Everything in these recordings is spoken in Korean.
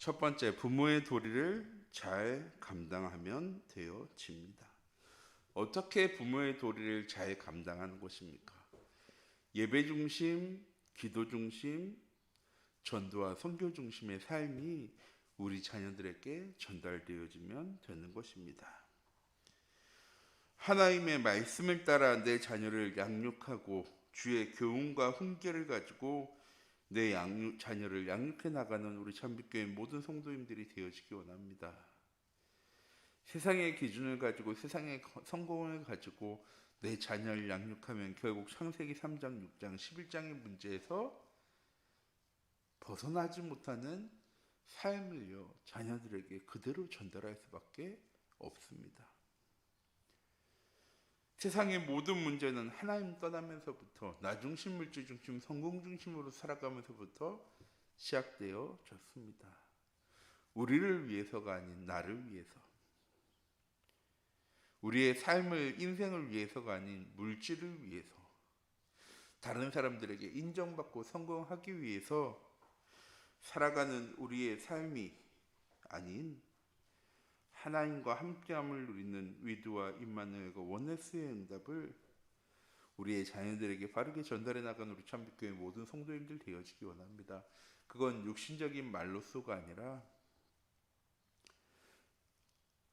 첫 번째, 부모의 도리를 잘 감당하면 되어집니다. 어떻게 부모의 도리를 잘 감당하는 것입니까? 예배 중심, 기도 중심, 전도와 선교 중심의 삶이 우리 자녀들에게 전달되어지면 되는 것입니다. 하나님의 말씀을 따라 내 자녀를 양육하고 주의 교훈과 훈계를 가지고 내 자녀를 양육해 나가는 우리 참빛교회 모든 성도님들이 되어지기 원합니다. 세상의 기준을 가지고 세상의 성공을 가지고 내 자녀를 양육하면 결국 창세기 3장, 6장, 11장의 문제에서 벗어나지 못하는 삶을요 자녀들에게 그대로 전달할 수밖에 없습니다. 세상의 모든 문제는 하나님 떠나면서부터 나 중심, 물질 중심, 성공 중심으로 살아가면서부터 시작되어졌습니다. 우리를 위해서가 아닌 나를 위해서, 우리의 삶을, 인생을 위해서가 아닌 물질을 위해서, 다른 사람들에게 인정받고 성공하기 위해서 살아가는 우리의 삶이 아닌 하나님과 함께함을 누리는 위드와 임마누엘과 원네스의 응답을 우리의 자녀들에게 바르게 전달해 나가는 우리 참빛교회 모든 성도님들 되어지기 원합니다. 그건 육신적인 말로서가 아니라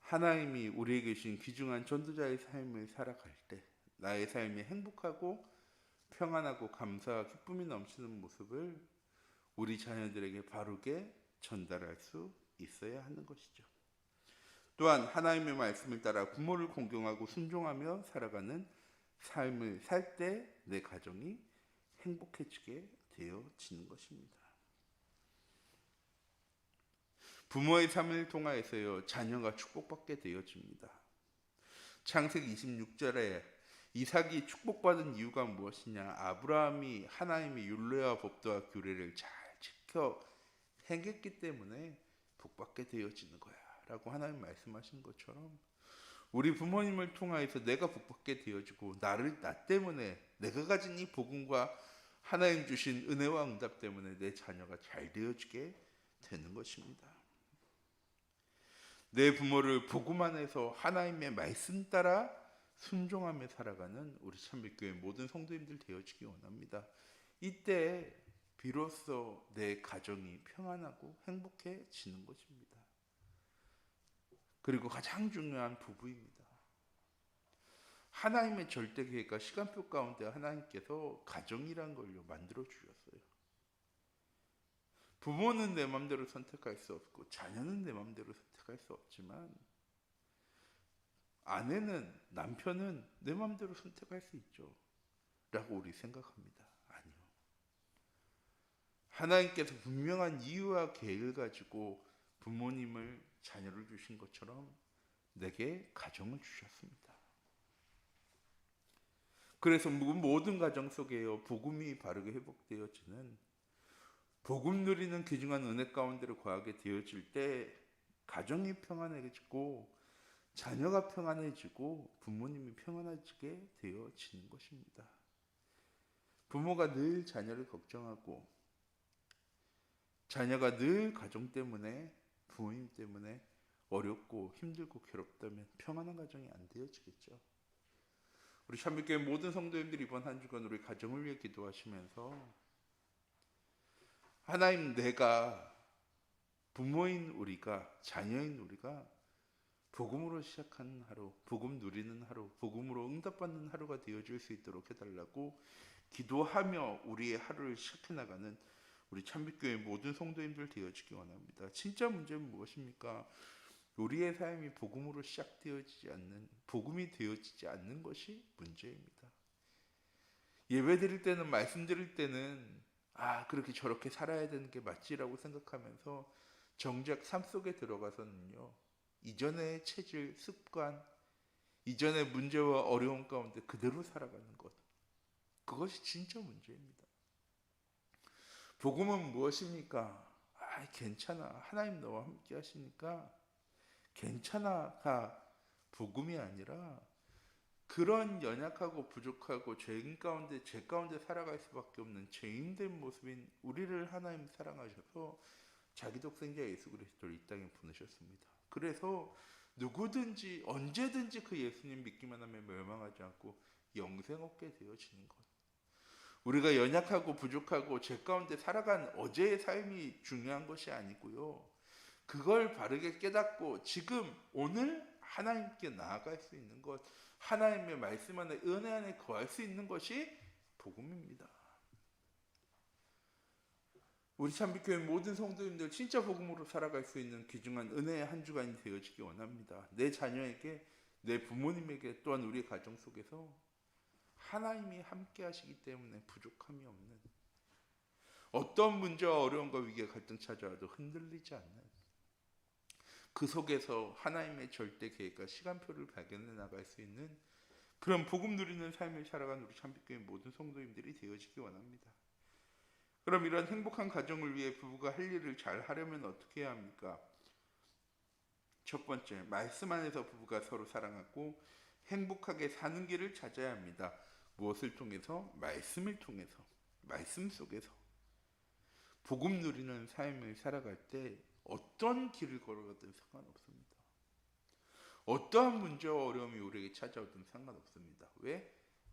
하나님이 우리에게 주신 귀중한 전도자의 삶을 살아갈 때 나의 삶이 행복하고 평안하고 감사와 기쁨이 넘치는 모습을 우리 자녀들에게 바르게 전달할 수 있어야 하는 것이죠. 또한 하나님의 말씀을 따라 부모를 공경하고 순종하며 살아가는 삶을 살 때 내 가정이 행복해지게 되어지는 것입니다. 부모의 삶을 통하여서요 자녀가 축복받게 되어집니다. 창세기 26절에 이삭이 축복받은 이유가 무엇이냐? 아브라함이 하나님의 율례와 법도와 규례를 잘 지켜 행했기 때문에 복받게 되어지는 거야 라고 하나님 말씀하신 것처럼 우리 부모님을 통하여서 내가 복받게 되어지고 나 때문에 내가 가진 이 복음과 하나님 주신 은혜와 응답 때문에 내 자녀가 잘 되어지게 되는 것입니다. 내 부모를 복음 안에서 하나님의 말씀 따라 순종하며 살아가는 우리 참빛교회 모든 성도님들 되어지기 원합니다. 이때 비로소 내 가정이 평안하고 행복해지는 것입니다. 그리고 가장 중요한 부부입니다. 하나님의 절대 계획과 시간표 가운데 하나님께서 가정이란 걸로 만들어 주셨어요. 부모는 내 마음대로 선택할 수 없고 자녀는 내 마음대로 선택할 수 없지만 아내는, 남편은 내 마음대로 선택할 수 있죠 라고 우리 생각합니다. 아니요. 하나님께서 분명한 이유와 계획을 가지고 부모님을 자녀를 주신 것처럼 내게 가정을 주셨습니다. 그래서 모든 가정 속에요 복음이 바르게 회복되어지는 복음 누리는 귀중한 은혜 가운데로 거하게 되어질 때 가정이 평안해지고 자녀가 평안해지고 부모님이 평안해지게 되어지는 것입니다. 부모가 늘 자녀를 걱정하고 자녀가 늘 가정 때문에 부모님 때문에 어렵고 힘들고 괴롭다면 평안한 가정이 안 되어지겠죠. 우리 참빛교회 모든 성도님들이 이번 한 주간 우리 가정을 위해 기도하시면서 하나님, 내가 부모인 우리가, 자녀인 우리가 복음으로 시작하는 하루, 복음 누리는 하루, 복음으로 응답받는 하루가 되어줄 수 있도록 해달라고 기도하며 우리의 하루를 시작해 나가는 우리 참빛교회 모든 성도님들 되어지기 원합니다. 진짜 문제는 무엇입니까? 우리의 삶이 복음으로 시작되어지지 않는, 복음이 되어지지 않는 것이 문제입니다. 예배 드릴 때는, 말씀 드릴 때는 그렇게 저렇게 살아야 되는 게 맞지라고 생각하면서 정작 삶 속에 들어가서는요 이전의 체질, 습관, 이전의 문제와 어려움 가운데 그대로 살아가는 것, 그것이 진짜 문제입니다. 복음은 무엇입니까? 괜찮아, 하나님 너와 함께 하시니까 괜찮아가 복음이 아니라 그런 연약하고 부족하고 죄인 가운데, 죄 가운데 살아갈 수밖에 없는 죄인된 모습인 우리를 하나님 사랑하셔서 자기 독생자 예수 그리스도를 이 땅에 보내셨습니다. 그래서 누구든지 언제든지 그 예수님 믿기만 하면 멸망하지 않고 영생 얻게 되어지는 것. 우리가 연약하고 부족하고 죄 가운데 살아간 어제의 삶이 중요한 것이 아니고요. 그걸 바르게 깨닫고 지금 오늘 하나님께 나아갈 수 있는 것, 하나님의 말씀 안에 은혜 안에 거할 수 있는 것이 복음입니다. 우리 참빛교회 모든 성도님들 진짜 복음으로 살아갈 수 있는 귀중한 은혜의 한 주간이 되어지기 원합니다. 내 자녀에게, 내 부모님에게, 또한 우리의 가정 속에서 하나님이 함께 하시기 때문에 부족함이 없는, 어떤 문제와 어려움과 위기와 갈등 찾아와도 흔들리지 않는, 그 속에서 하나님의 절대 계획과 시간표를 발견해 나갈 수 있는 그런 복음 누리는 삶을 살아간 우리 참빛교회 모든 성도님들이 되어지기 원합니다. 그럼 이런 행복한 가정을 위해 부부가 할 일을 잘 하려면 어떻게 해야 합니까? 첫 번째, 말씀 안에서 부부가 서로 사랑하고 행복하게 사는 길을 찾아야 합니다. 무엇을 통해서? 말씀을 통해서, 말씀 속에서. 복음 누리는 삶을 살아갈 때 어떤 길을 걸어가든 상관없습니다. 어떠한 문제와 어려움이 우리에게 찾아오든 상관없습니다. 왜?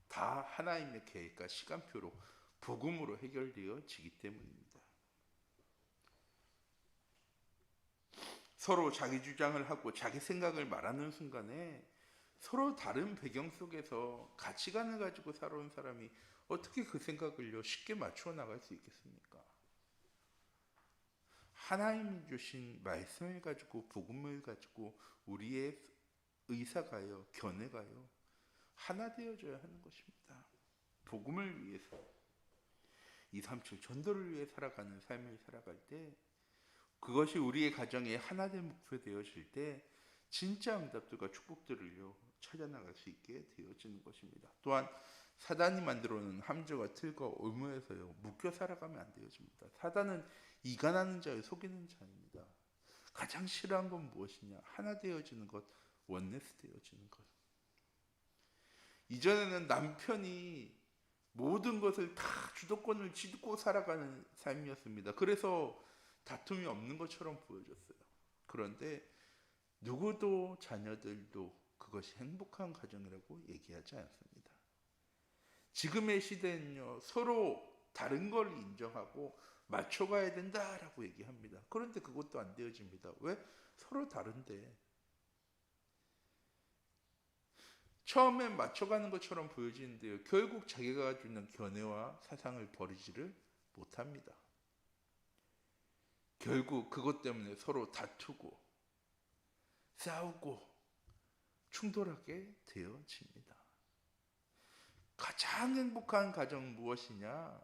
다 하나님의 계획과 시간표로 복음으로 해결되어지기 때문입니다. 서로 자기 주장을 하고 자기 생각을 말하는 순간에 서로 다른 배경 속에서 가치관을 가지고 살아온 사람이 어떻게 그 생각을요 쉽게 맞추어 나갈 수 있겠습니까? 하나님이 주신 말씀을 가지고 복음을 가지고 우리의 의사가요, 견해가요 하나 되어져야 하는 것입니다. 복음을 위해서 237 전도를 위해 살아가는 삶을 살아갈 때, 그것이 우리의 가정의 하나된 목표 되어질 때 진짜 응답들과 축복들을요 찾아 나갈 수 있게 되어지는 것입니다. 또한 사단이 만들어 놓은 함정과 틀과 올무에서요 묶여 살아가면 안 되어집니다. 사단은 이간하는 자요 속이는 자입니다. 가장 싫어하는 건 무엇이냐? 하나 되어지는 것, 원네스 되어지는 것. 이전에는 남편이 모든 것을 다 주도권을 쥐고 살아가는 삶이었습니다. 그래서 다툼이 없는 것처럼 보여졌어요. 그런데 누구도 자녀들도 그것이 행복한 가정이라고 얘기하지 않습니다. 지금의 시대는요 서로 다른 걸 인정하고 맞춰가야 된다라고 얘기합니다. 그런데 그것도 안 되어집니다. 왜? 서로 다른데. 처음엔 맞춰가는 것처럼 보여지는데요 결국 자기가 가지고 있는 견해와 사상을 버리지를 못합니다. 결국 그것 때문에 서로 다투고 싸우고 충돌하게 되어집니다. 가장 행복한 가정 무엇이냐?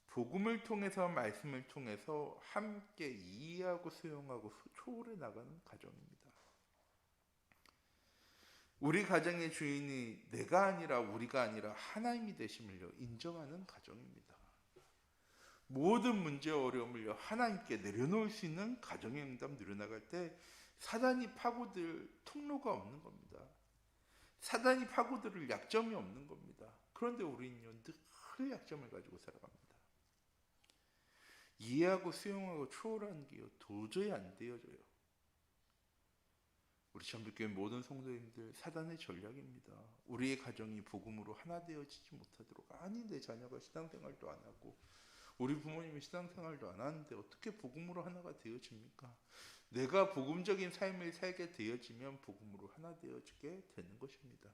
복음을 통해서, 말씀을 통해서 함께 이해하고 수용하고 초월해 나가는 가정입니다. 우리 가정의 주인이 내가 아니라 우리가 아니라 하나님이 되심을요 인정하는 가정입니다. 모든 문제와 어려움을요 하나님께 내려놓을 수 있는 가정의 응답 누려나갈 때 사단이 파고들 통로가 없는 겁니다. 사단이 파고들 약점이 없는 겁니다. 그런데 우리는요 늘 약점을 가지고 살아갑니다. 이해하고 수용하고 초월하는 게요 도저히 안 되어져요. 우리 참빛교회 모든 성도님들, 사단의 전략입니다. 우리의 가정이 복음으로 하나 되어지지 못하도록. 아니 내 자녀가 신앙생활도 안 하고 우리 부모님이 신앙생활도 안 하는데 어떻게 복음으로 하나가 되어집니까? 내가 복음적인 삶을 살게 되어지면 복음으로 하나 되어지게 되는 것입니다.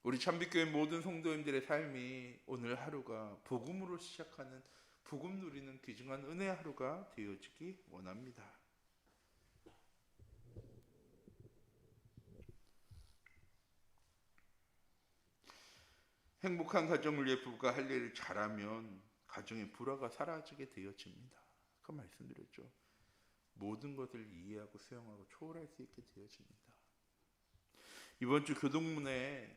우리 참빛교회 모든 성도님들의 삶이 오늘 하루가 복음으로 시작하는, 복음 누리는 귀중한 은혜의 하루가 되어지기 원합니다. 행복한 가정을 위해 부부가 할 일을 잘하면 가정의 불화가 사라지게 되어집니다. 아까 말씀드렸죠. 모든 것을 이해하고 수용하고 초월할 수 있게 되어집니다. 이번 주 교동문에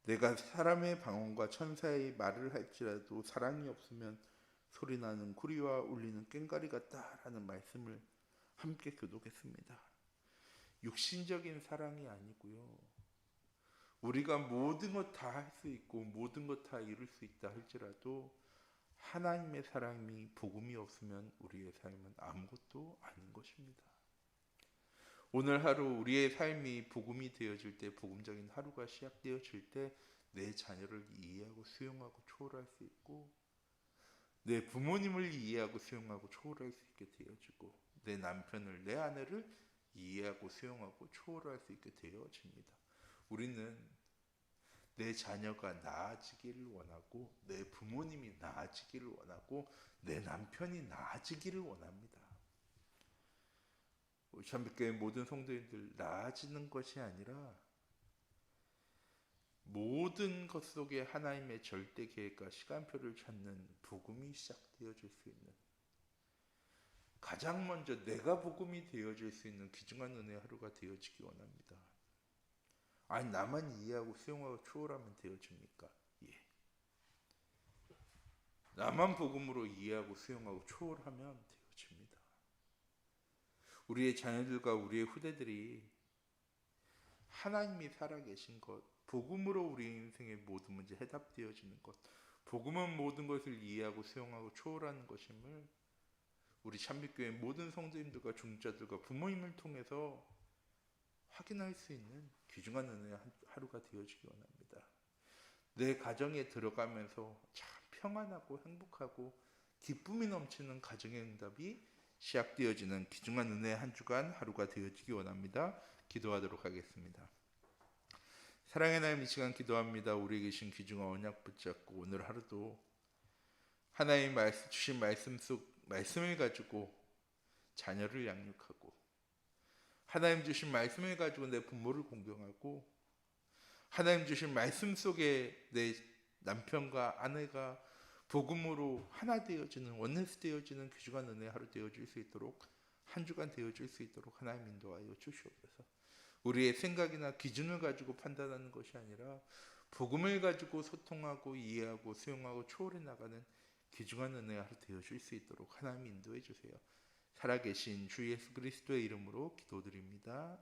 내가 사람의 방언과 천사의 말을 할지라도 사랑이 없으면 소리나는 구리와 울리는 꽹과리 같다라는 말씀을 함께 교독했습니다. 육신적인 사랑이 아니고요 우리가 모든 것 다 할 수 있고 모든 것 다 이룰 수 있다 할지라도 하나님의 사랑이 복음이 없으면 우리의 삶은 아무것도 아닌 것입니다. 오늘 하루 우리의 삶이 복음이 되어질 때, 복음적인 하루가 시작되어질 때 내 자녀를 이해하고 수용하고 초월할 수 있고, 내 부모님을 이해하고 수용하고 초월할 수 있게 되어지고, 내 남편을, 내 아내를 이해하고 수용하고 초월할 수 있게 되어집니다. 우리는 내 자녀가 나아지기를 원하고, 내 부모님이 나아지기를 원하고, 내 남편이 나아지기를 원합니다. 참빛교회 모든 성도님들, 나아지는 것이 아니라 모든 것 속에 하나님의 절대 계획과 시간표를 찾는 복음이 시작되어질 수 있는, 가장 먼저 내가 복음이 되어질 수 있는 귀중한 은혜의 하루가 되어지기 원합니다. 아니, 나만 이해하고 수용하고 초월하면 되어집니까? 예. 나만 복음으로 이해하고 수용하고 초월하면 되어집니다. 우리의 자녀들과 우리의 후대들이 하나님이 살아계신 것, 복음으로 우리 인생의 모든 문제 해답되어지는 것, 복음은 모든 것을 이해하고 수용하고 초월하는 것임을 우리 참빛교회 모든 성도님들과 중자들과 부모님을 통해서 확인할 수 있는 귀중한 은혜의 하루가 되어지기 원합니다. 내 가정에 들어가면서 참 평안하고 행복하고 기쁨이 넘치는 가정의 응답이 시작되어지는 귀중한 은혜의 한 주간 하루가 되어지기 원합니다. 기도하도록 하겠습니다. 사랑의 하나님, 이 시간 기도합니다. 우리에게 주신 귀중한 언약 붙잡고 오늘 하루도 하나님 주신 말씀 속 말씀을 가지고 자녀를 양육하고, 하나님 주신 말씀을 가지고 내 부모를 공경하고, 하나님 주신 말씀 속에 내 남편과 아내가 복음으로 하나 되어지는, 원네스 되어지는 귀중한 은혜의 하루 되어질 수 있도록, 한 주간 되어질 수 있도록 하나님 인도하여 주시옵소서. 우리의 생각이나 기준을 가지고 판단하는 것이 아니라 복음을 가지고 소통하고 이해하고 수용하고 초월해 나가는 귀중한 은혜의 하루 되어질 수 있도록 하나님 인도해 주세요. 살아계신 주 예수 그리스도의 이름으로 기도드립니다.